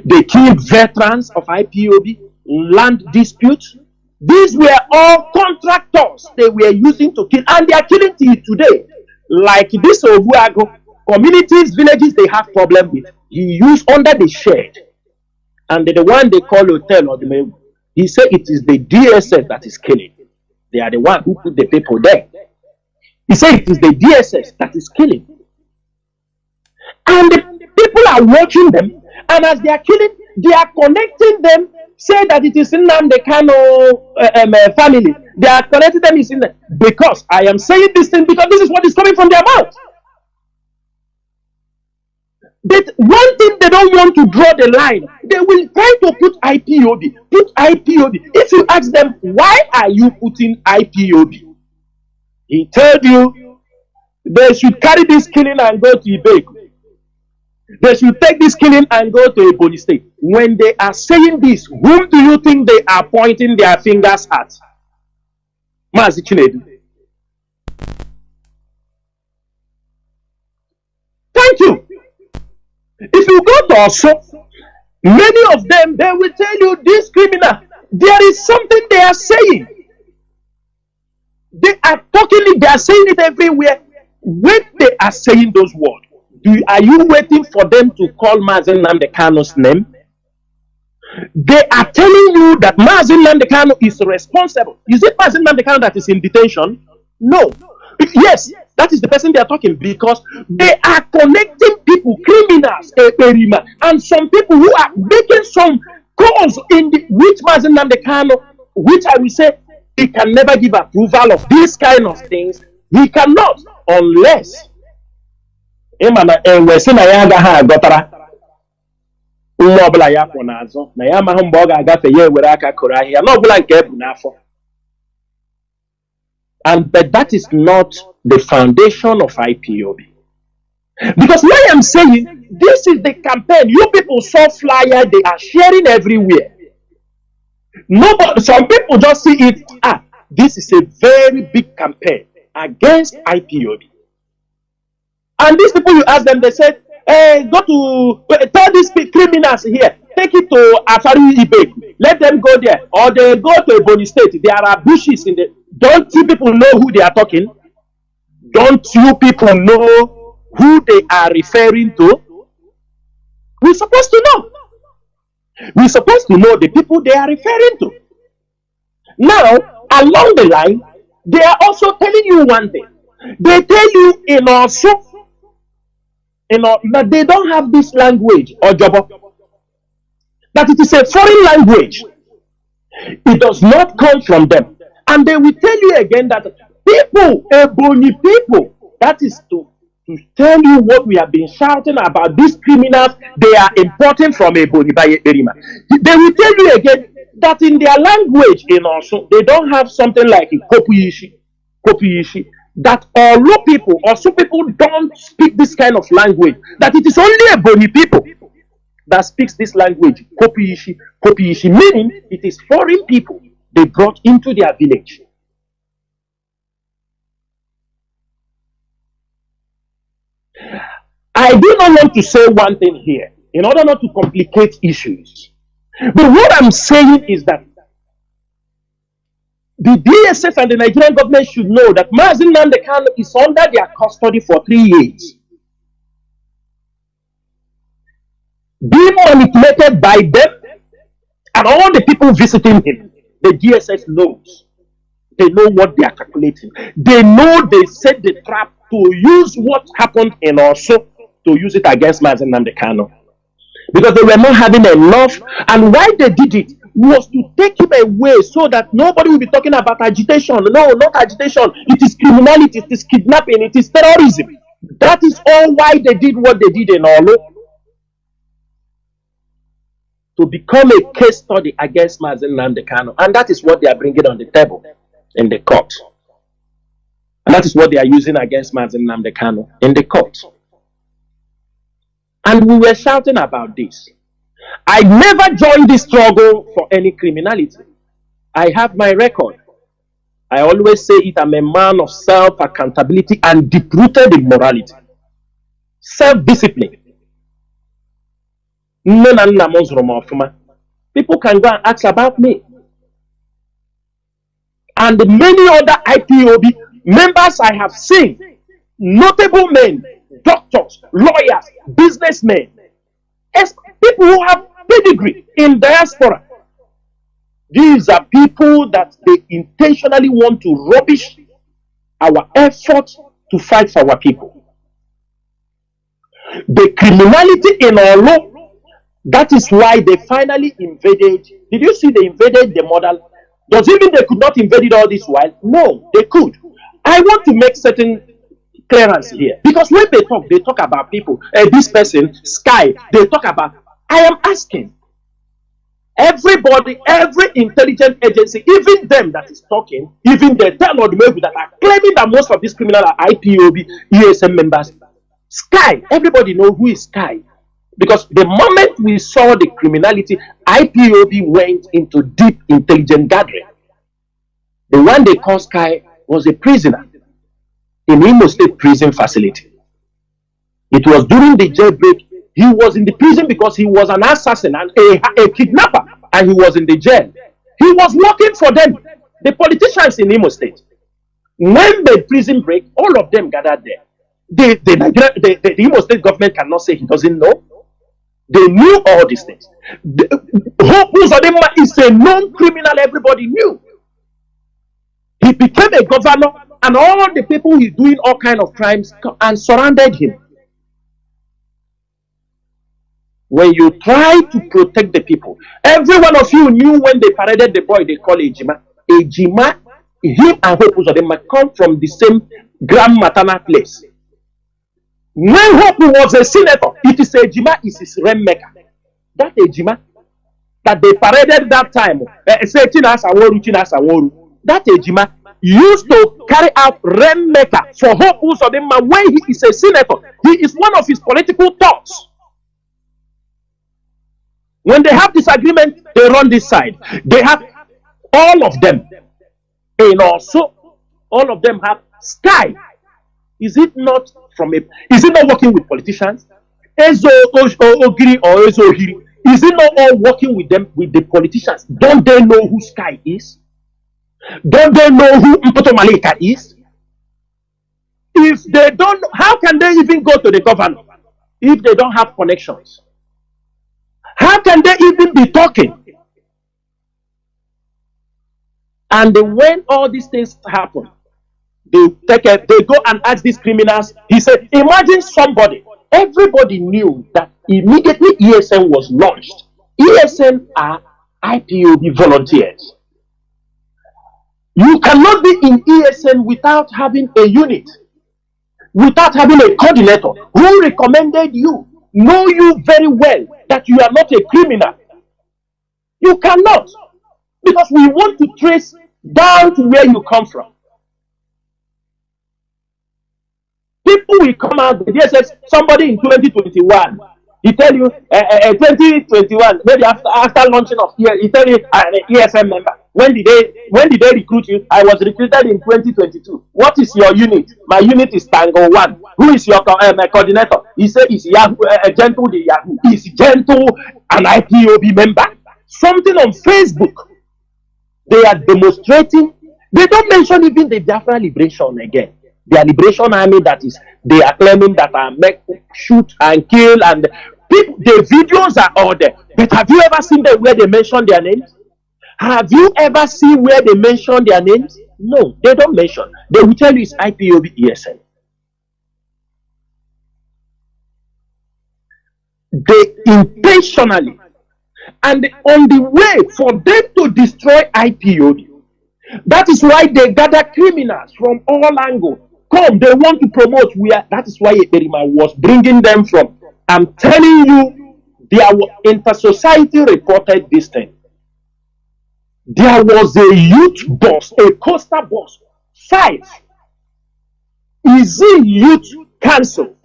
They killed veterans of IPOB, land disputes. These were all contractors they were using to kill, and they are killing till today. Like this Obuago, communities, villages they have problem with. He used under the shed, and the one they call hotel or the he said it is the DSS that is killing. They are the one who put the people there. He said it is the DSS that is killing. And the people are watching them, and as they are killing, they are connecting them, say that it is Nnamdi Kanu family. They are connecting them in there. Because I am saying this thing because this is what is coming from their mouth. But one thing they don't want to draw the line, they will try to put IPOB. Put IPOB. If you ask them, why are you putting IPOB? He told you they should carry this killing and go to Ibeku. They should take this killing and go to Ebonyi State. When they are saying this, whom do you think they are pointing their fingers at? Mazi Chinasa. Thank you. If you go to Oso, many of them, they will tell you this criminal, there is something they are saying. They are talking it, they are saying it everywhere. When they are saying those words, are you waiting for them to call Mazi Nnamdi Kanu's name? They are telling you that Mazi Nnamdi Kanu is responsible. Is it Mazi Nnamdi Kanu that is in detention? No. Yes, that is the person they are talking, because they are connecting people, criminals, and some people who are making some calls in which Mazi Nnamdi Kanu, which I will say, he can never give approval of these kind of things. He cannot, unless and but that is not the foundation of IPOB. Because why I'm saying this is the campaign. You people saw flyer, they are sharing everywhere. Nobody, some people just see it. This is a very big campaign against IPOB. And these people, you ask them, they said, hey, go to tell these criminals here, take it to Afari Ibe, let them go there, or they go to Ebony State. There are bushes in the. Don't you people know who they are talking? Don't you people know who they are referring to? We're supposed to know. We're supposed to know the people they are referring to. Now, along the line, they are also telling you one thing. They tell you in also, that they don't have this language or job, that it is a foreign language. It does not come from them. And they will tell you again that people, Ebony people, that is to tell you what we have been shouting about these criminals, they are importing from Ebony by Erima. They will tell you again that in their language in also, they don't have something like Kopuyishi, that all people, or some people don't speak this kind of language, that it is only Ebony people that speaks this language, Kopuyishi, meaning it is foreign people they brought into their village. I do not want to say one thing here in order not to complicate issues. But what I'm saying is that the DSS and the Nigerian government should know that Mazi Nnamdi Kanu is under their custody for 3 years. Being manipulated by them and all the people visiting him. The DSS knows. They know what they are calculating. They know they set the trap to use what happened in also to use it against Mazi Nnamdi Kanu. Because they were not having enough. And why they did it was to take him away so that nobody will be talking about agitation. No, not agitation. It is criminality. It is kidnapping. It is terrorism. That is all why they did what they did in Olo. To become a case study against Mazi Nnamdi Kanu. And that is what they are bringing on the table in the court. And that is what they are using against Mazi Nnamdi Kanu in the court. And we were shouting about this. I never joined this struggle for any criminality. I have my record. I always say it, I'm a man of self-accountability and deep-rooted in morality. Self-discipline. People can go and ask about me. And many other IPOB members I have seen, notable men, doctors, lawyers, businessmen, people who have pedigree in diaspora. These are people that they intentionally want to rubbish our efforts to fight for our people. The criminality in our law, that is why they finally invaded. Did you see they invaded the model? Does it mean they could not invade it all this while? No, they could. I want to make certain clearance here. Because when they talk about people, this person, Sky, they talk about, I am asking, everybody, every intelligence agency, even them that is talking, even the Odumegwu that are claiming that most of these criminals are IPOB, ESM members, Sky, everybody know who is Sky. Because the moment we saw the criminality, IPOB went into deep intelligence gathering. The one they called Sky was a prisoner in Imo State prison facility. It was during the jailbreak. He was in the prison because he was an assassin and a kidnapper, and he was in the jail. He was working for them, the politicians in Imo State. When the prison break, all of them gathered there. The Imo State government cannot say he doesn't know. They knew all these things. Hope Uzodinma is a known criminal, everybody knew. He became a governor, and all the people he's doing all kinds of crimes and surrounded him. When you try to protect the people, every one of you knew when they paraded the boy they call Ejima. Ejima, him and Hope Uzodinma come from the same grand maternal place. When Hope was a senator, it is Ejima, it is Remmaker. That Ejima that they paraded that time, say Chinasa Nworu, that Ejima used to carry out rainmaker for Hope Uzodinma when he is a senator. He is one of his political thoughts. When they have disagreement, they run this side. They have all of them. And also, all of them have Sky. Is it not working with politicians? Ezo Ogiri or Ezo Ohiri. Is it not all working with them, with the politicians? Don't they know who Sky is? Don't they know who Mpoto Malika is? If they don't, how can they even go to the governor if they don't have connections? How can they even be talking? And when all these things happen, they go and ask these criminals. He said, imagine somebody. Everybody knew that immediately ESN was launched. ESN are IPOB volunteers. You cannot be in ESN without having a unit, without having a coordinator who recommended you, know you very well that you are not a criminal. You cannot, because we want to trace down to where you come from. People will come out, somebody in 2021, he tell you, 2021, maybe after launching of year, he tell you, an ESM member. When did they recruit you? I was recruited in 2022. What is your unit? My unit is Tango 1. Who is your coordinator? He said it's Yahoo, Gentle the Yahoo. Is Gentle an IPOB member? Something on Facebook. They are demonstrating. They don't mention even the Biafra liberation again. Their liberation army they are claiming that are shoot and kill, and people, the videos are all there. But have you ever seen them where they mention their names? Have you ever seen where they mention their names? No, they don't mention. They will tell you it's IPOB ESN. They intentionally, and on the way for them to destroy IPOB, that is why they gather criminals from all angles. Come, they want to promote where. That is why Eberima was bringing them from. I'm telling you, their inter-society reported this thing. There was a youth boss, a coastal boss, 5. Easy Youth Council,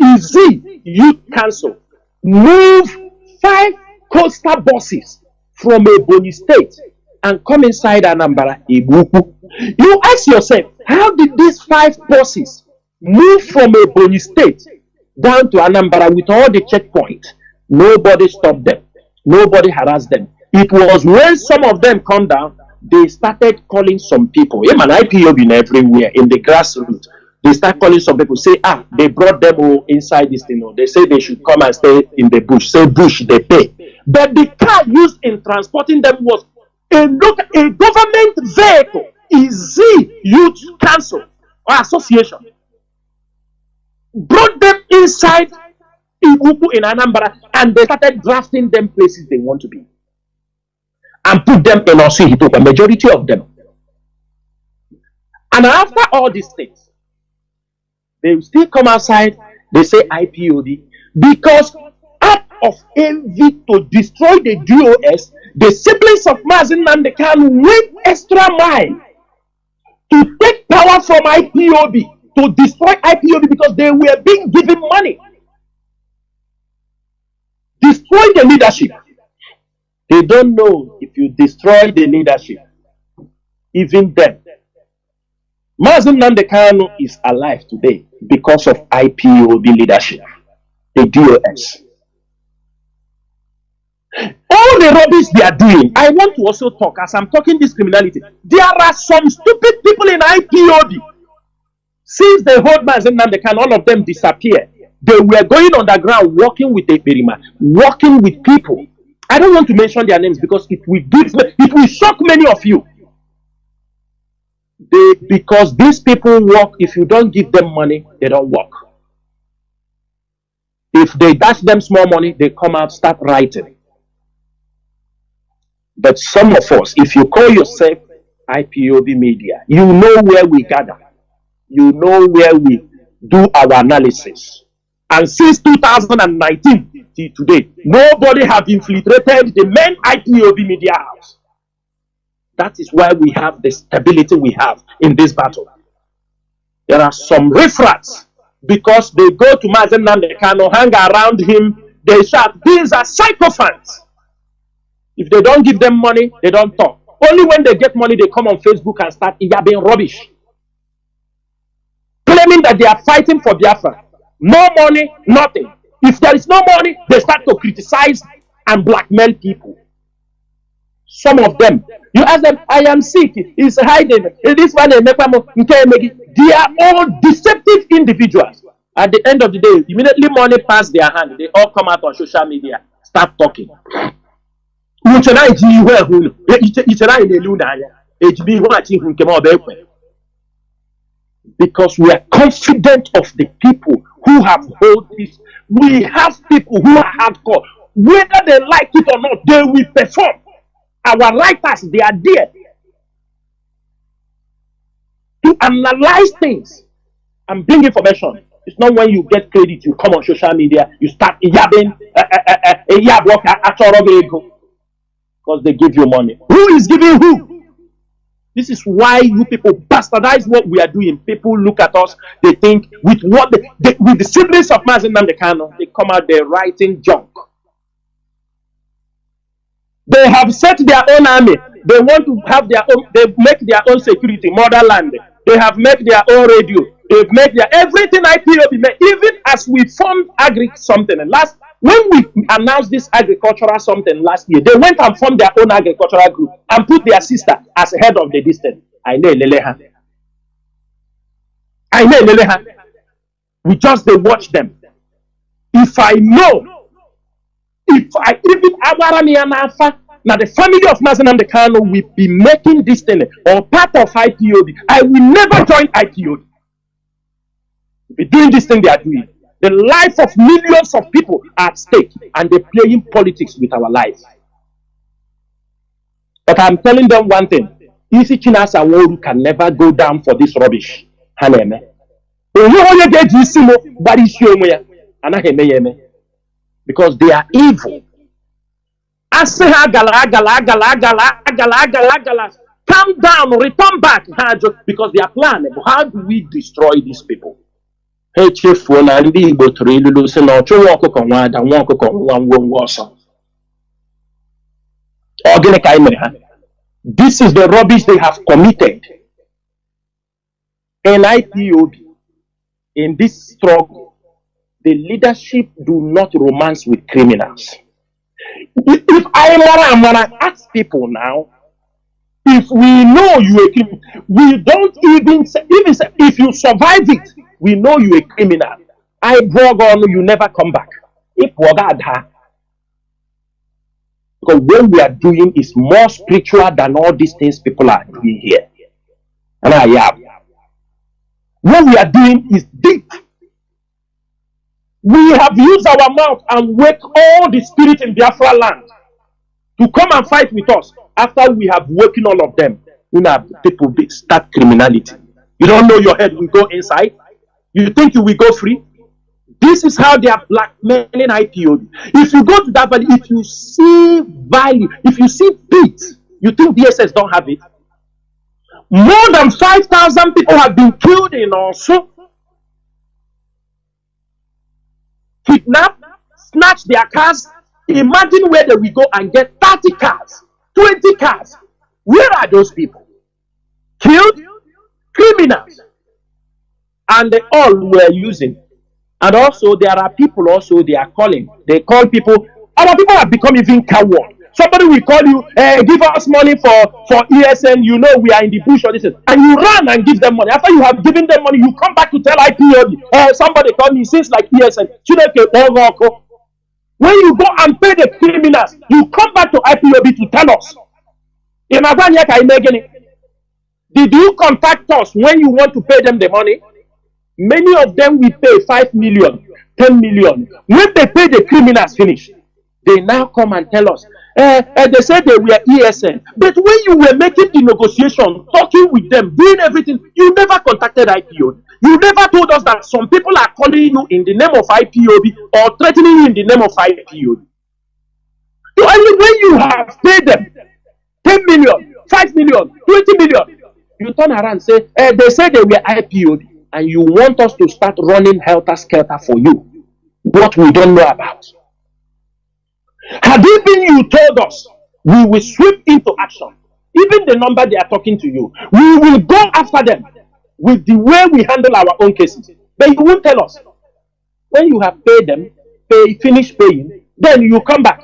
move 5 coastal bosses from Ebonyi State and come inside Anambra, Ibuku. You ask yourself, how did these 5 bosses move from Ebonyi State down to Anambra with all the checkpoints? Nobody stopped them. Nobody harassed them. It was when some of them come down, they started calling some people. I'm an IPOB everywhere in the grassroots. They start calling some people, say, they brought them all inside this thing. They say they should come and stay in the bush. Say bush, they pay. But the car used in transporting them was a government vehicle. Easy Youth Council or Association brought them inside Ibuku in Anambra, and they started drafting them places they want to be and put them in Osihito, a majority of them. And after all these things, they will still come outside, they say IPOD, because out of envy to destroy the DOS, the siblings of Mazi Nnamdi Kanu went extra mile to take power from IPOB, to destroy IPOB, because they were being given money. Destroy the leadership. They don't know if you destroy the leadership, even then. Mazi Nnamdi Kanu is alive today because of IPOB leadership, the DOS. All the rubbish they are doing, I want to also talk, as I'm talking this criminality, there are some stupid people in IPOB. Since they hold Mazi Nnamdi Kanu, all of them disappear. They were going underground, working with Eberima, working with people. I don't want to mention their names because it will shock many of you. Because these people work, if you don't give them money, they don't work. If they dash them small money, they come out, start writing. But some of us, if you call yourself IPOB media, you know where we gather. You know where we do our analysis. And since 2019 till today, nobody have infiltrated the main IPOB media house. That is why we have the stability we have in this battle. There are some riffraffs, because they go to Mazi Nnamdi Kanu, hang around him, they shout, these are psychophants. If they don't give them money, they don't talk. Only when they get money, they come on Facebook and start yabbing rubbish, claiming that they are fighting for Biafra. No money, nothing. If there is no money, they start to criticize and blackmail people. Some of them, you ask them, I am sick, he's hiding, this one, they are all deceptive individuals. At the end of the day, immediately money pass their hand, they all come out on social media, start talking. Because we are confident of the people who have held this. We have people who are hardcore. Whether they like it or not, they will perform. Our writers, they are there to analyze things and bring information. It's not when you get credit, you come on social media, you start yabbing, because they give you money. Who is giving who? This is why you people bastardize what we are doing. People look at us, they think with what with the siblings of Mazi Nnamdi Kanu, they come out there writing junk. They have set their own army. They want to have their own, they make their own security, motherland. They have made their own radio. They've made their everything IPOB made. Even as we formed agri something, and when we announced this agricultural something last year, they went and formed their own agricultural group and put their sister as head of the distance. I know Leleha. We just they watch them. If I know, if I even now the family of Mazi Nnamdi Kanu will be making this thing or part of IPOB, I will never join IPOB. We're doing this thing they are doing. The life of millions of people are at stake, and they're playing politics with our lives. But I'm telling them one thing: Mazi Chinasa Nworu can never go down for this rubbish. Because they are evil. Calm down, return back. Because their plan, how do we destroy these people? This is the rubbish they have committed. In IPOB, in this struggle, the leadership do not romance with criminals. If I'm gonna ask people now, if we know you a criminal, we don't even say, if you survive it, we know you a criminal. I brought on you never come back. Because what we are doing is more spiritual than all these things people are doing here. And what we are doing is deep. We have used our mouth and wake all the spirit in Biafra land to come and fight with us. After we have woken all of them, people start criminality. You don't know your head will go inside. You think you will go free? This is how they are blackmailing IPOB. If you go to that valley, if you see value, if you see peace, you think DSS don't have it? More than 5,000 people have been killed in also. Kidnapped, snatch their cars. Imagine where they will go and get 30 cars, 20 cars. Where are those people? Killed? Criminals. And they all were using. And also there are people also they are calling. They call people. Our people have become even coward. Somebody will call you, give us money for ESN, you know we are in the bush or this. And you run and give them money. After you have given them money, you come back to tell IPOB. Somebody called me, seems like ESN. When you go and pay the criminals, you come back to IPOB to tell us. Did you contact us when you want to pay them the money? Many of them will pay 5 million, 10 million. When they pay the criminals finish, they now come and tell us, they said they were ESN. But when you were making the negotiation, talking with them, doing everything, you never contacted IPOB. You never told us that some people are calling you in the name of IPOB or threatening you in the name of IPOB. So only when you have paid them 10 million, 5 million, 20 million. You turn around and say, they say they were IPOB, and you want us to start running helter-skelter for you, what we don't know about. Had it been you told us, we will sweep into action. Even the number they are talking to you, we will go after them with the way we handle our own cases. But you won't tell us. When you have paid them, finish paying, then you come back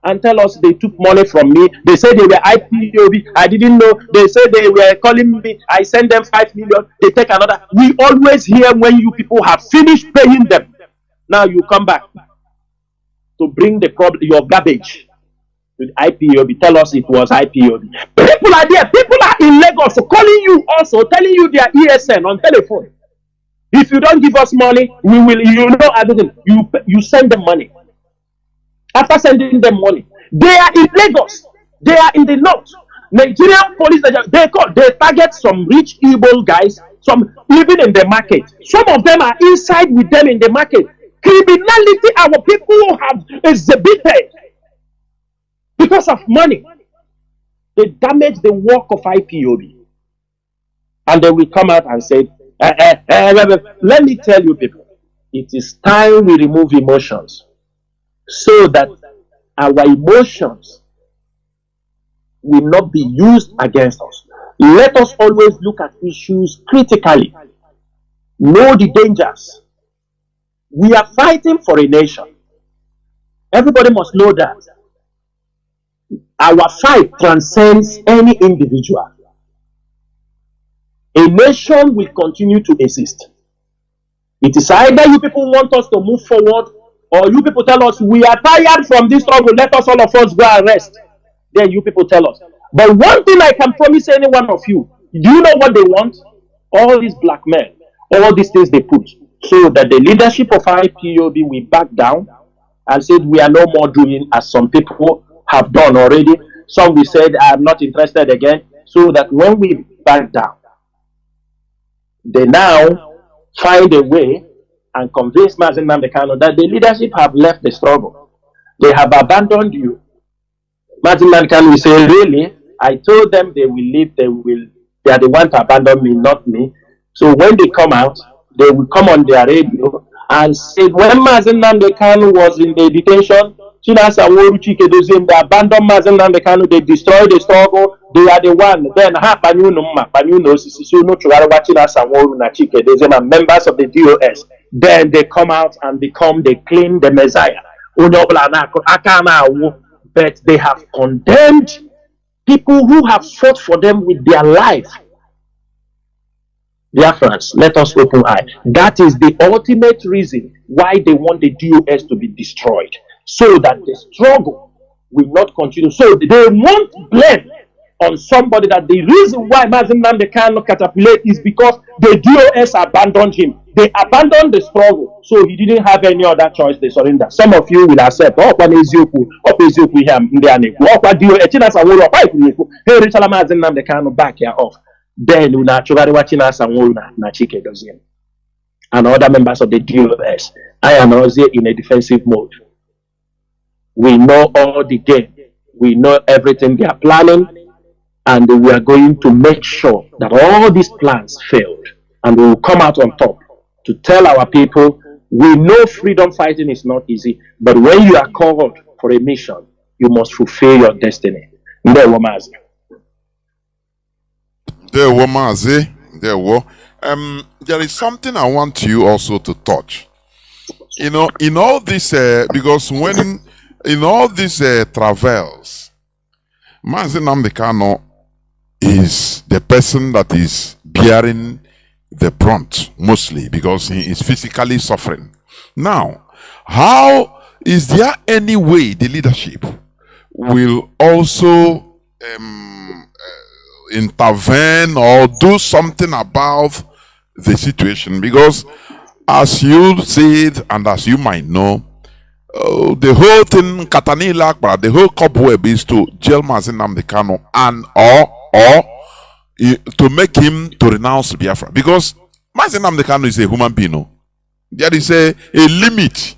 and tell us they took money from me. They said they were IPOB. I didn't know. They said they were calling me. I sent them 5 million. They take another. We always hear when you people have finished paying them. Now you come back to bring the problem, your garbage with IPOB. Tell us it was IPOB. People are there. People are in Lagos calling you also, telling you their ESN on telephone. If you don't give us money, we will, you know everything. You send them money. After sending them money, they are in Lagos. They are in the north. Nigerian police, they target some rich evil guys, some living in the market. Some of them are inside with them in the market. Criminality, our people have exhibited because of money. They damage the work of IPOB. And they will come out and say, let me tell you people, it is time we remove emotions so that our emotions will not be used against us. Let us always look at issues critically. Know the dangers. We are fighting for a nation. Everybody must know that. Our fight transcends any individual. A nation will continue to exist. It is either you people want us to move forward, or you people tell us we are tired from this struggle, let us all of us go and rest. Then you people tell us. But one thing I can promise any one of you, do you know what they want? All these black men, all these things they put, so that the leadership of IPOB will back down and said we are no more doing as some people have done already. Some we said I am not interested again, so that when we back down, they now find a way and convince Mazi Nnamdi Kanu that the leadership have left the struggle. They have abandoned you. Mazi Nnamdi Kanu will say, really? I told them they will leave, they are the one to abandon me, not me. So when they come out, they will come on their radio and say, when Mazi Nnamdi Kanu was in the detention, Chinasa Nworu they abandoned Mazi Nnamdi Kanu, they destroyed the struggle, they are the one. Then members of the DOS. Then they come out and they claim the Messiah. But they have condemned people who have fought for them with their life. Biafrans, let us open eye. That is the ultimate reason why they want the DOS to be destroyed, so that the struggle will not continue. So they won't blame on somebody that the reason why Mazi Nnamdi Kanu catapulate is because the DOS abandoned him. They abandoned the struggle, so he didn't have any other choice. They surrender. Some of you will accept. Then and other members of the DOS, I am also in a defensive mode. We know all the game. We know everything they are planning, and we are going to make sure that all these plans failed, and we will come out on top to tell our people, we know freedom fighting is not easy, but when you are called for a mission, you must fulfill your destiny. There is something I want you also to touch. You know, in all this, because when in all these travels, Mazi Nnamdi Kanu is the person that is bearing the brunt mostly, because he is physically suffering. Now, how is there any way the leadership will also intervene or do something about the situation? Because as you said, and as you might know, the whole thing, the whole cobweb is to jail Mazi Nnamdi Kanu and or to make him to renounce Biafra. Because Mazi Nnamdi Kanu is a human being. There is a limit,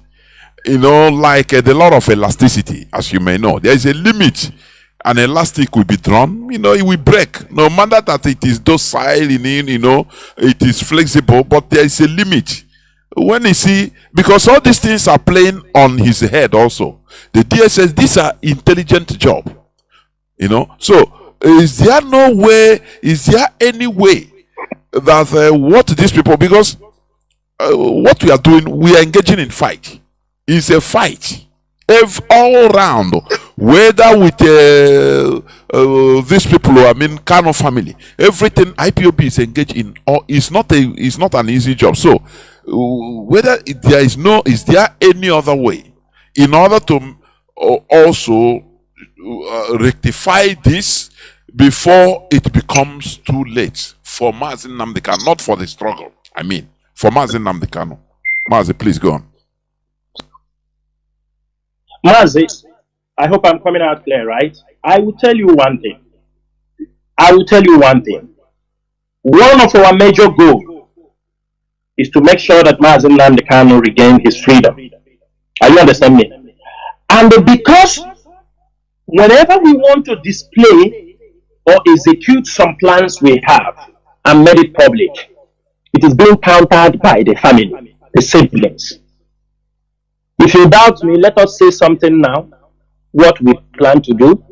like the law of elasticity, as you may know. There is a limit an elastic will be drawn, it will break. No matter that it is docile, it is flexible, but there is a limit. When you see, because all these things are playing on his head also. The DSS, these are intelligent job. So is there any way that what these people, because what we are doing, we are engaging in fight. It's a fight. All round, whether with these people, Kano family, everything IPOB is engaged in, or it's not an easy job. So, whether is there any other way in order to also rectify this before it becomes too late for Mazi Nnamdi Kanu, not for the struggle. For Mazi Nnamdi Kanu. Mazi, please go on. Mazi, I hope I'm coming out clear, right? I will tell you one thing. One of our major goals is to make sure that Mazi Nnamdi Kanu regain his freedom. Are you understand me? And because whenever we want to display or execute some plans we have and made it public, it is being countered by the family, the siblings. If you doubt me, let us say something now, what we plan to do.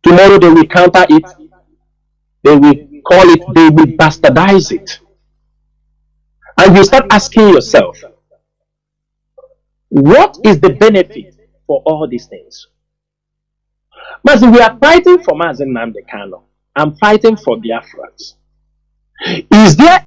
Tomorrow they will counter it, they will call it, they will bastardize it. And you start asking yourself, what is the benefit for all these things? Mazi, we are fighting for Mazi Nnamdi Kanu. I'm fighting for Biafrans. Is there